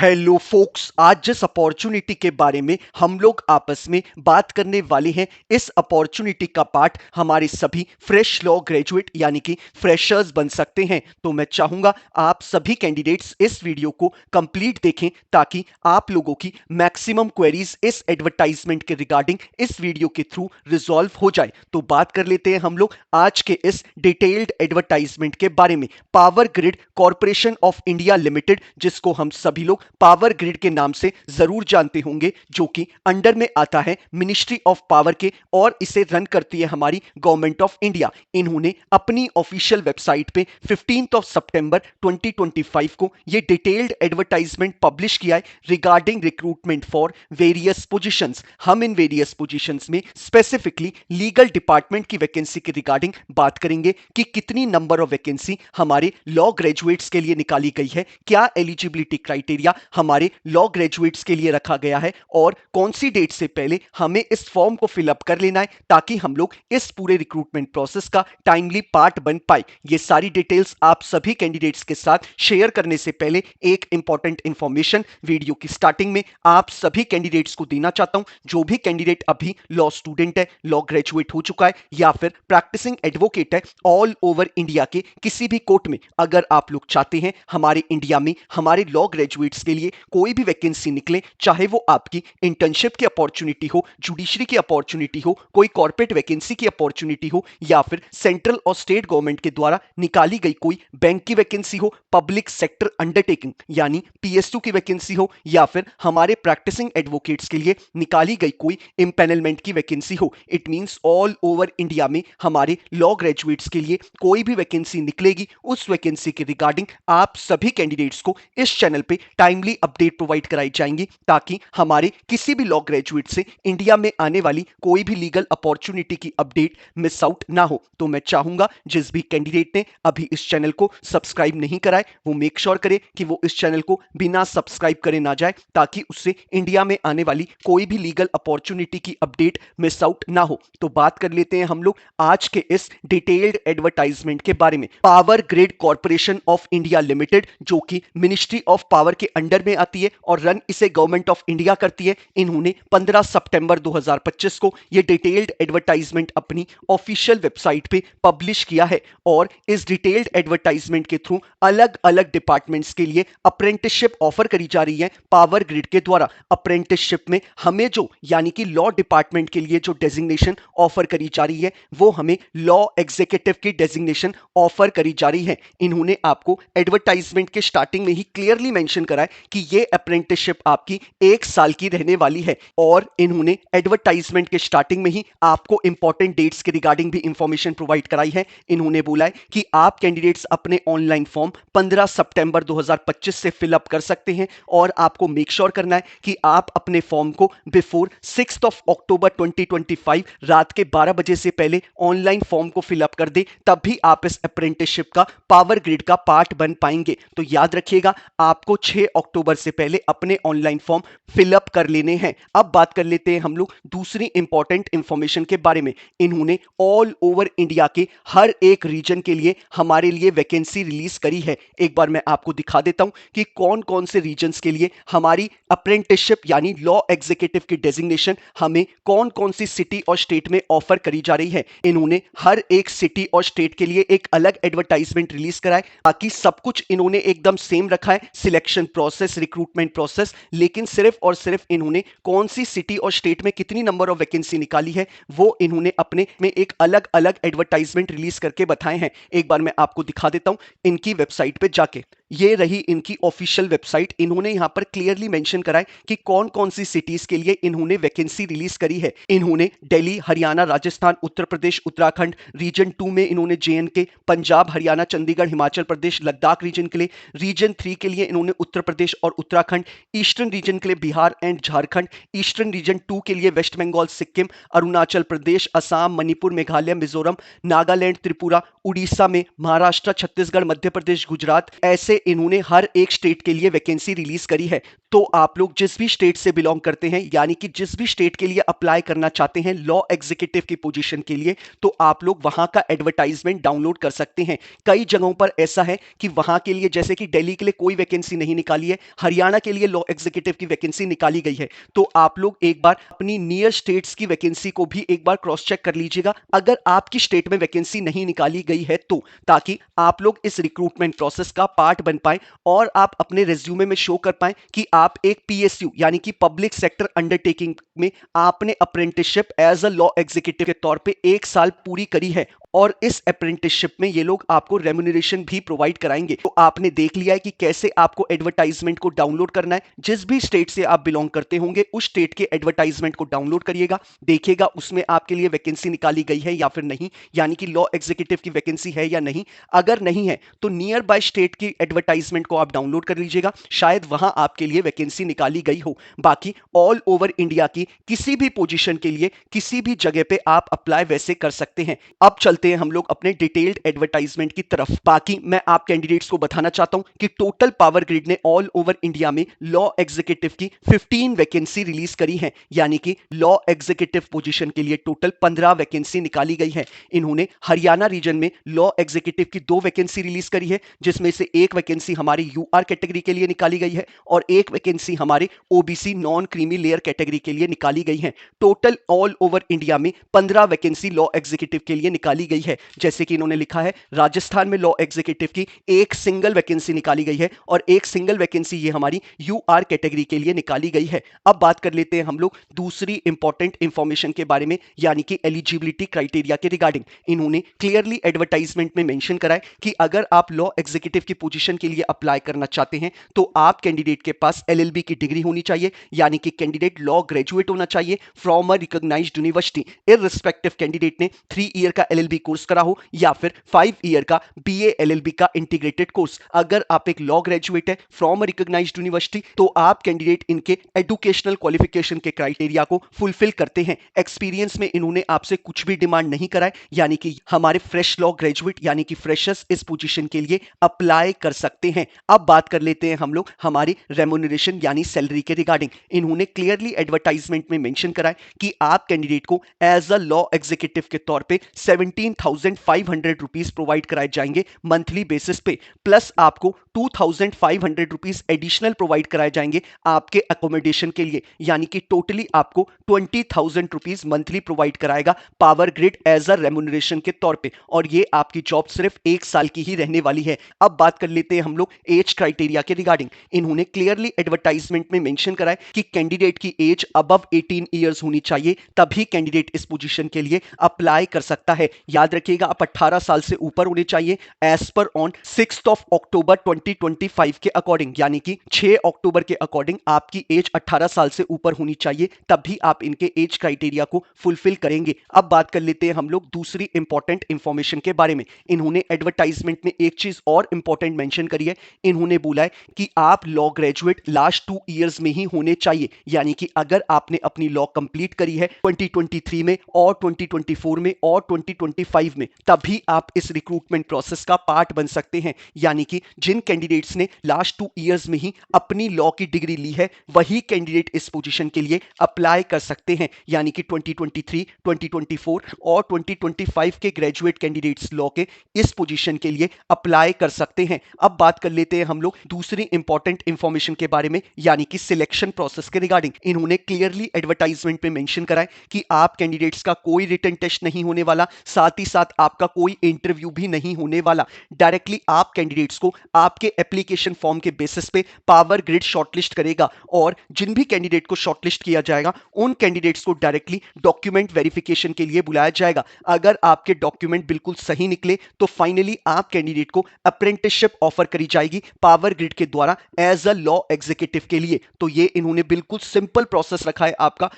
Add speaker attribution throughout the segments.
Speaker 1: Hello focus, आज जिस opportunity के बारे में हम लोग आपस में बात करने वाले हैं, इस अपॉर्चुनिटी का पार्ट हमारे सभी फ्रेश लॉ ग्रेजुएट यानी कि फ्रेशर्स बन सकते हैं। तो मैं चाहूंगा आप सभी कैंडिडेट्स इस वीडियो को कंप्लीट देखें ताकि आप लोगों की मैक्सिमम क्वेरीज इस एडवर्टाइजमेंट के रिगार्डिंग इस वीडियो के थ्रू रिजॉल्व हो जाए। तो बात कर लेते हैं हम लोग आज के इस डिटेल्ड एडवर्टाइजमेंट के बारे में। Power grid corporation of India limited, जिसको हम सभी लोग पावर ग्रिड के नाम से जरूर जानते होंगे, जो कि अंडर में आता है मिनिस्ट्री ऑफ पावर के और इसे रन करती है हमारी गवर्नमेंट ऑफ इंडिया। इन्होंने अपनी ऑफिशियल वेबसाइट पे 15 सितंबर 2025 को ये डिटेल्ड एडवर्टाइजमेंट पब्लिश किया है regarding recruitment for various positions. हम इन वेरियस पोजीशंस में स्पेसिफिकली लीगल डिपार्टमेंट की वैकेंसी के रिगार्डिंग बात करेंगे कि कितनी नंबर ऑफ वैकेंसी हमारे लॉ ग्रेजुएट्स के लिए निकाली गई है, क्या एलिजिबिलिटी क्राइटेरिया हमारे लॉ ग्रेजुएट्स के लिए रखा गया है और कौन सी डेट से पहले हमें इस फॉर्म को फिलअप कर लेना है ताकि हम लोग इस पूरे रिक्रूटमेंट प्रोसेस का टाइमली पार्ट बन पाए। ये सारी डिटेल्स आप सभी कैंडिडेट्स के साथ शेयर करने से पहले एक इंपॉर्टेंट इंफॉर्मेशन वीडियो की स्टार्टिंग में आप सभी कैंडिडेट्स को देना चाहता हूं। जो भी कैंडिडेट अभी लॉ स्टूडेंट है, लॉ ग्रेजुएट हो चुका है या फिर प्रैक्टिसिंग एडवोकेट है, ऑल ओवर इंडिया के किसी भी कोर्ट में अगर आप लोग चाहते हैं हमारे इंडिया में हमारे लॉ ग्रेजुएट्स के लिए कोई भी वैकेंसी निकले, चाहे वो आपकी इंटर्नशिप की अपॉर्चुनिटी हो, जुडिशरी की अपॉर्चुनिटी हो, कोई कॉर्पोरेट वैकेंसी की अपॉर्चुनिटी हो या फिर सेंट्रल और स्टेट गवर्नमेंट के द्वारा निकाली गई कोई बैंक की वैकेंसी हो, पब्लिक सेक्टर अंडरटेकिंग यानी पीएसयू की वैकेंसी हो या फिर हमारे प्रैक्टिसिंग एडवोकेट्स के लिए निकाली गई कोई इंपैनलमेंट की वैकेंसी हो, it means all over India में हमारे लॉ ग्रेजुएट्स के लिए कोई भी वैकेंसी निकलेगी, उस वैकेंसी के रिगार्डिंग आप सभी कैंडिडेट्स को इस चैनल पे टाइमली अपडेट प्रोवाइड कराई जाएंगी ताकि हमारे किसी भी लॉ ग्रेजुएट से इंडिया में आने वाली कोई भी लीगल अपॉर्चुनिटी की अपडेट मिस आउट ना हो। तो मैं चाहूंगा जिस भी कैंडिडेट ने अभी इस चैनल को सब्सक्राइब नहीं करा है वो मेक श्योर करे कि वो इस चैनल को बिना सब्सक्राइब करे ना जाए ताकि उससे इंडिया में आने वाली कोई भी लीगल अपॉर्चुनिटी की अपडेट मिस आउट ना हो। तो बात कर लेते हैं हम लोग आज के इस डिटेल्ड एडवर्टाइजमेंट के बारे में। Power grid corporation of India limited, जो कि मिनिस्ट्री ऑफ पावर के अंडर में आती है और रन इसे गवर्नमेंट ऑफ इंडिया करती है, इन्होंने 15 सितंबर 2025 को ये डिटेल्ड एडवर्टाइजमेंट अपनी ऑफिशियल वेबसाइट पे पब्लिश किया है और इस डिटेल्ड एडवर्टाइजमेंट के थ्रू अलग अलग डिपार्टमेंट्स के लिए अप्रेंटिसशिप ऑफर करी जा रही है पावर ग्रिड के द्वारा। अप्रेंटिसशिप में हमें जो यानी कि लॉ डिपार्टमेंट के लिए जो डेजिग्नेशन ऑफर करी जा रही है वो हमें लॉ एग्जीक्यूटिव की डेजिग्नेशन ऑफर करी जा रही है। इन्होंने आपको एडवर्टाइजमेंट के स्टार्टिंग में ही क्लियरली मेंशन करा है कि ये अप्रेंटिसशिप आपकी 1 साल की रहने वाली है और इन्होंने एडवर्टाइजमेंट के स्टार्टिंग में ही आपको इंपॉर्टेंट डेट्स के रिगार्डिंग भी इंफॉर्मेशन प्रोवाइड कराई है। इन्होंने बोला है कि आप कैंडिडेट्स अपने ऑनलाइन फॉर्म 15 सितंबर 2025 से फिलअप कर सकते हैं और आपको मेक श्योर करना है कि आप अपने फॉर्म को बिफोर 6 अक्टूबर 2025 रात के 12 बजे से पहले ऑनलाइन फॉर्म को फिलअप कर दे, तब भी आप इस अप्रेंटिसशिप का पावर ग्रिड का पार्ट बन पाएंगे। तो याद रखिएगा आपको 6 अक्टूबर से पहले अपने ऑनलाइन फॉर्म फिलअप कर लेने हैं। अब बात कर लेते हैं हम लोग दूसरी इंपॉर्टेंट इंफॉर्मेशन के बारे में। इन्होंने ऑल ओवर इंडिया के हर एक रीजन के लिए हमारे लिए वैकेंसी रिलीज करी है। एक बार मैं आपको दिखा देता हूं कि कौन कौन से रीजन्स के लिए हमारी अप्रेंटिसशिप यानी लॉ एग्जीक्यूटिव की डेजिग्नेशन हमें कौन कौन सी सिटी और स्टेट में ऑफर करी जा रही है। इन्होंने हर एक सिटी और स्टेट के लिए एक अलग एडवर्टाइजमेंट रिलीज करा है। बाकी सब कुछ इन्होंने एकदम सेम रखा है, सिलेक्शन प्रोसेस, रिक्रूटमेंट प्रोसेस, लेकिन सिर्फ और सिर्फ इन्होंने कौन सी सिटी और स्टेट में कितनी नंबर ऑफ वैकेंसी निकाली है वो इन्होंने अपने में एक अलग अलग एडवर्टाइजमेंट रिलीज करके बताए हैं। एक बार मैं आपको दिखा देता हूं इनकी वेबसाइट पे जाके। ये रही इनकी ऑफिशियल वेबसाइट। इन्होंने यहां पर क्लियरली मेंशन करा है कि कौन कौन सी सिटीज के लिए इन्होंने वैकेंसी रिलीज करी है। इन्होंने दिल्ली, हरियाणा, राजस्थान, उत्तर प्रदेश, उत्तराखंड, रीजन 2 में इन्होंने जेएंडके, पंजाब, हरियाणा, चंडीगढ़, हिमाचल प्रदेश, लद्दाख रीजन के लिए, रीजन 3 के लिए इन्होंने उत्तर प्रदेश और उत्तराखंड, ईस्टर्न रीजन के लिए Bihar and Jharkhand, eastern region 2 के लिए वेस्ट बंगाल, सिक्किम, अरुणाचल प्रदेश, असम, मणिपुर, मेघालय, मिजोरम, नागालैंड, त्रिपुरा, उड़ीसा में, महाराष्ट्र, छत्तीसगढ़, मध्य प्रदेश, गुजरात, ऐसे इन्होंने हर एक स्टेट के लिए वैकेंसी रिलीज करी है। तो आप लोग जिस भी स्टेट से बिलोंग करते हैं, यानी कि जिस भी स्टेट के लिए अप्लाई करना चाहते हैं लॉ एग्जीक्यूटिव की पोजीशन के लिए, तो आप लोग वहां का एडवर्टाइजमेंट डाउनलोड कर सकते हैं। कई जगहों पर ऐसा है कि वहां के लिए, जैसे कि दिल्ली के लिए कोई वैकेंसी नहीं निकाली है, हरियाणा के लिए लॉ एग्जीक्यूटिव की वैकेंसी निकाली गई है। तो आप लोग एक बार अपनी नियर स्टेट्स की वैकेंसी को भी एक बार क्रॉस चेक कर लीजिएगा, अगर आपकी स्टेट में वैकेंसी नहीं निकाली गई है तो, ताकि आप लोग इस रिक्रूटमेंट प्रोसेस का पार्ट बन पाए और आप अपने रिज्यूमे में शो कर पाए कि आप एक पीएसयू यानी कि पब्लिक सेक्टर अंडरटेकिंग में आपने apprenticeship as a law executive के तौर पे 1 साल पूरी करी है, और इस अप्रेंटिसशिप में ये लोग आपको रेम्यूनरेशन भी प्रोवाइड कराएंगे। तो आपने देख लिया है कि कैसे आपको एडवर्टाइजमेंट को डाउनलोड करना है। जिस भी स्टेट से आप बिलोंग करते होंगे उस स्टेट के एडवर्टाइजमेंट को डाउनलोड करिएगा, देखिएगा उसमें आपके लिए वैकेंसी निकाली गई है या फिर नहीं, यानी कि लॉ एग्जीक्यूटिव की वैकेंसी है या नहीं। अगर नहीं है तो नियर बाय स्टेट की एडवर्टाइजमेंट को आप डाउनलोड कर लीजिएगा, शायद वहां आपके लिए वैकेंसी निकाली गई हो। बाकी ऑल ओवर इंडिया की किसी भी पोजीशन के लिए किसी भी जगह पे आप अप्लाई वैसे कर सकते हैं। अब चलते हैं हम लोग अपने डिटेल्ड एडवर्टाइजमेंट की तरफ। बाकी मैं आप कैंडिडेट्स को बताना चाहता हूं कि टोटल पावर ग्रिड ने ऑल ओवर इंडिया में लॉ एग्जीक्यूटिव की 15 वैकेंसी रिलीज करी है, यानी कि लॉ एग्जीक्यूटिव पोजीशन के लिए टोटल 15 वैकेंसी निकाली गई है। इन्होंने हरियाणा रीजन में लॉ एग्जीक्यूटिव की 2 वैकेंसी रिलीज करी है, जिसमें से एक वैकेंसी हमारी यूआर कैटेगरी के लिए निकाली गई है और एक वैकेंसी हमारे OBC non creamy layer category के लिए निकाली गई है। टोटल ऑल ओवर इंडिया में 15 वैकेंसी लॉ एग्जीक्यूटिव के लिए निकाली गई है। जैसे कि इन्होंने लिखा है, राजस्थान में लॉ एग्जीक्यूटिव की एक सिंगल वैकेंसी निकाली गई है और एक सिंगल वैकेंसी ये हमारी यूआर कैटेगरी के लिए निकाली गई है। अब बात कर लेते हैं हम लोग दूसरी इंपॉर्टेंट इंफॉर्मेशन के बारे में, यानी कि एलिजिबिलिटी क्राइटेरिया के रिगार्डिंग। इन्होंने क्लियरली एडवर्टाइजमेंट में मेंशन करा है कि अगर आप लॉ एग्जीक्यूटिव की पोजीशन के लिए अप्लाई करना चाहते हैं तो आप कैंडिडेट के पास एलएलबी की डिग्री होनी चाहिए, यानी कि कैंडिडेट लॉ ग्रेजुएट होना चाहिए from a recognised university, irrespective candidate ने 3 ईयर का एलएलबी कोर्स करा हो या फिर 5 ईयर का बीए एलएलबी का इंटीग्रेटेड कोर्स। अगर आप एक लॉ ग्रेजुएट है फ्रॉम अ रिकॉग्नाइज्ड यूनिवर्सिटी तो आप कैंडिडेट इनके एजुकेशनल क्वालिफिकेशन के क्राइटेरिया को फुलफिल करते हैं। एक्सपीरियंस में इन्होंने आपसे कुछ भी डिमांड नहीं करा है, यानी कि हमारे फ्रेश लॉ ग्रेजुएट यानी कि फ्रेशर्स इस पोजीशन के लिए अप्लाई कर सकते हैं। अब बात कर लेते हैं हम लोग हमारी रेम्यूनरेशन यानी सैलरी के रिगार्डिंग। इन्होंने क्लियरली एडवर्टाइजमेंट में मेंशन करा है कि आप कैंडिडेट को एज अ लॉ एग्जीक्यूटिव के तौर पे 17,500 रुपीज प्रोवाइड कराए जाएंगे मंथली बेसिस पे, प्लस आपको 2,500 रुपीज एडिशनल प्रोवाइड कराए जाएंगे आपके अकोमोडेशन के लिए, यानी कि टोटली आपको 20,000 रुपीज मंथली प्रोवाइड कराएगा power grid as a remuneration के तौर पे, और ये आपकी जॉब सिर्फ 1 साल की ही रहने वाली है। अब बात कर लेते हैं हम लोग एज क्राइटेरिया के रिगार्डिंग। इन्होंने क्लियरली एडवर्टाइजमेंट में मेंशन करा है कि कैंडिडेट की एज अबव 18 ईयर्स होनी चाहिए, तभी कैंडिडेट इस पोजीशन के लिए अप्लाई कर सकता है। याद रखिएगा, आप 18 साल से ऊपर होने चाहिए एज पर ऑन 6 अक्टूबर 2025 के अकॉर्डिंग, यानी कि 6 अक्टूबर के अकॉर्डिंग आपकी एज 18 साल से ऊपर होनी चाहिए, तभी आप इनके एज क्राइटेरिया को फुलफिल करेंगे। अब बात कर लेते हैं हम लोग दूसरी इंपॉर्टेंट इंफॉर्मेशन के बारे में। इन्होंने एडवर्टाइजमेंट में एक चीज और इंपॉर्टेंट मेंशन करी है। इन्होंने बोला है कि आप लॉ ग्रेजुएट लास्ट 2 इयर्स में ही होने चाहिए, यानी कि अगर आपने अपनी लॉ कंप्लीट करी है 2023 में और 2024 में और 2025 में, तभी आप इस रिक्रूटमेंट प्रोसेस का पार्ट बन सकते हैं। यानी कि जिन कैंडिडेट्स ने लास्ट 2 इयर्स में ही अपनी लॉ की डिग्री ली है वही कैंडिडेट इस पोजीशन के लिए अप्लाई कर सकते हैं, यानी कि 2023, 2024 और 2025 के ग्रेजुएट कैंडिडेट्स लॉ के इस पोजीशन के लिए अप्लाई कर सकते हैं। अब बात कर लेते हैं हम लोग दूसरी इंपॉर्टेंट इंफॉर्मेशन के बारे में, यानी कि सिलेक्शन प्रोसेस के रिगार्डिंग। इन्होंने क्लियरली एडवर्टाइजमेंट में मेंशन करा है कि आप कैंडिडेट्स का कोई रिटन टेस्ट नहीं होने वाला, साथ ही साथ आपका कोई इंटरव्यू भी नहीं होने वाला। डायरेक्टली आप कैंडिडेट्स को आपके एप्लीकेशन फॉर्म के बेसिस पे पावर ग्रिड शॉर्टलिस्ट करेगा, और जिन भी कैंडिडेट को शॉर्टलिस्ट किया जाएगा उन कैंडिडेट्स को डायरेक्टली डॉक्यूमेंट वेरिफिकेशन के लिए बुलाया जाएगा। अगर आपके डॉक्यूमेंट बिल्कुल सही निकले तो फाइनली आप कैंडिडेट को अप्रेंटिसशिप ऑफर करी जाएगी पावर ग्रिड के द्वारा एज अ लॉ एग्जीक्यूटिव के लिए। तो ये इन्होंने बिल्कुल सिंपल प्रोसेस रखा है आपका,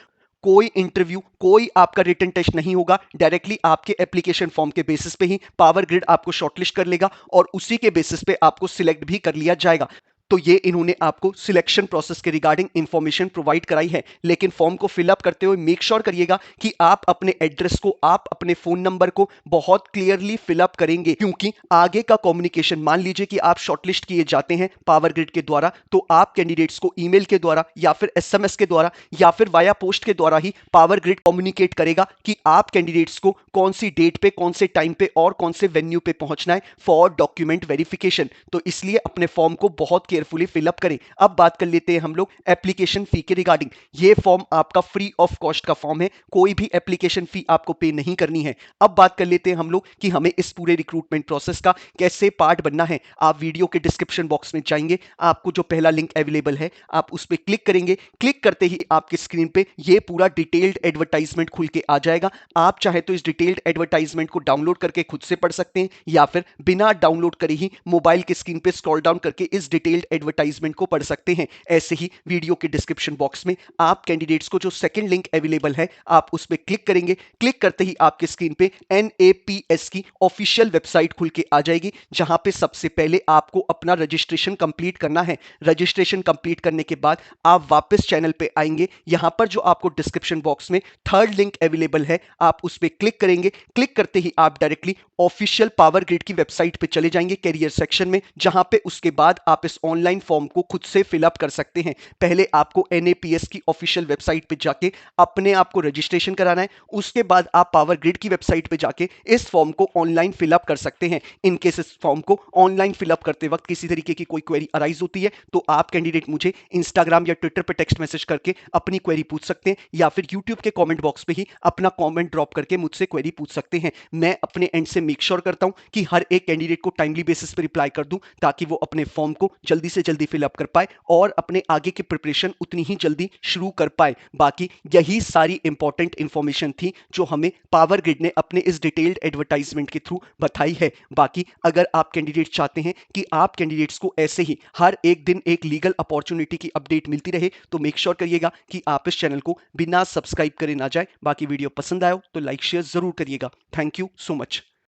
Speaker 1: कोई इंटरव्यू, कोई आपका रिटन टेस्ट नहीं होगा, डायरेक्टली आपके एप्लीकेशन फॉर्म के बेसिस पे ही पावर ग्रिड आपको शॉर्टलिस्ट कर लेगा और उसी के बेसिस पे आपको सिलेक्ट भी कर लिया जाएगा। तो ये इन्होंने आपको सिलेक्शन प्रोसेस के रिगार्डिंग इंफॉर्मेशन प्रोवाइड कराई है। लेकिन फॉर्म को फिलअप करते हुए मेक श्योर करिएगा कि आप अपने एड्रेस को, आप अपने फोन नंबर को बहुत क्लियरली फिलअप करेंगे, क्योंकि आगे का कम्युनिकेशन, मान लीजिए कि आप शॉर्टलिस्ट किए जाते हैं पावर ग्रिड के द्वारा, तो आप कैंडिडेट्स को ईमेल के द्वारा या फिर एसएमएस के द्वारा या फिर वाया पोस्ट के द्वारा ही पावर ग्रिड कम्युनिकेट करेगा कि आप कैंडिडेट्स को कौन सी डेट पे, कौन से टाइम पे और कौन से वेन्यू पे पहुंचना है फॉर डॉक्यूमेंट वेरिफिकेशन। तो इसलिए अपने फॉर्म को बहुत केयरफुली फिलअप करें। अब बात कर लेते हैं हम लोग एप्लीकेशन फी के रिगार्डिंग। ये फॉर्म आपका फ्री ऑफ कॉस्ट का फॉर्म है, कोई भी एप्लीकेशन फी आपको पे नहीं करनी है। अब बात कर लेते हैं हम लोग कि हमें इस पूरे रिक्रूटमेंट प्रोसेस का कैसे पार्ट बनना है। आप वीडियो के डिस्क्रिप्शन बॉक्स में जाएंगे, आपको जो पहला लिंक अवेलेबल है आप उस पर क्लिक करेंगे। क्लिक करते ही आपकी स्क्रीन पे ये पूरा डिटेल्ड एडवर्टाइजमेंट खुल के आ जाएगा। आप चाहे तो इस डिटेल्ड एडवर्टाइजमेंट को डाउनलोड करके खुद से पढ़ सकते हैं, या फिर बिना डाउनलोड करे ही मोबाइल के स्क्रीन पे स्क्रॉल डाउन करके इस डिटेल्ड एडवर्टाइजमेंट को पढ़ सकते हैं। ऐसे ही वीडियो के डिस्क्रिप्शन बॉक्स में आप कैंडिडेट्स को जो सेकंड लिंक अवेलेबल है आप उस पर क्लिक करेंगे। क्लिक करते ही आपके स्क्रीन पे NAPS की ऑफिशियल वेबसाइट खुल के आ जाएगी, जहां पे सबसे पहले आपको अपना रजिस्ट्रेशन कंप्लीट करना है। रजिस्ट्रेशन कंप्लीट करने के बाद आप वापस चैनल पे आएंगे। यहां पर जो आपको डिस्क्रिप्शन बॉक्स में थर्ड लिंक अवेलेबल है आप उस पर क्लिक करेंगे। क्लिक करते ही आप डायरेक्टली ऑफिशियल पावर ग्रिड की वेबसाइट पे चले जाएंगे कैरियर सेक्शन में, जहां पे उसके बाद आप इस ऑनलाइन फॉर्म को खुद से फिलअप कर सकते हैं। पहले आपको NAPS की ऑफिशियल वेबसाइट पे जाके अपने आप को रजिस्ट्रेशन कराना है, उसके बाद आप पावर ग्रिड की वेबसाइट पे जाके इस फॉर्म को ऑनलाइन फिलअप कर सकते हैं। इन केस इस फॉर्म को ऑनलाइन फिलअप करते वक्त किसी तरीके की कोई क्वेरी अराइज होती है तो आप कैंडिडेट मुझे इंस्टाग्राम या ट्विटर पर टेक्स्ट मैसेज करके अपनी क्वेरी पूछ सकते हैं, या फिर यूट्यूब के कमेंट बॉक्स पे ही अपना कमेंट ड्रॉप करके मुझसे क्वेरी पूछ सकते हैं। मैं अपने एंड से मेक श्योर करता हूं कि हर एक कैंडिडेट को टाइमली बेसिस पे रिप्लाई कर दूं, ताकि वो अपने फॉर्म को जल्दी से जल्दी फिलअप कर पाए और अपने आगे की प्रिपरेशन उतनी ही जल्दी शुरू कर पाए। बाकी यही सारी इंपॉर्टेंट इंफॉर्मेशन थी जो हमें पावर ग्रिड ने अपने इस डिटेल्ड एडवर्टाइजमेंट के थ्रू बताई है। बाकी अगर आप कैंडिडेट चाहते हैं कि आप कैंडिडेट्स को ऐसे ही हर एक दिन एक लीगल अपॉर्चुनिटी की अपडेट मिलती रहे, तो मेक श्योर करिएगा कि आप इस चैनल को बिना सब्सक्राइब करे ना जाए। बाकी वीडियो पसंद आया हो तो लाइक शेयर जरूर करिएगा। Thank you so much.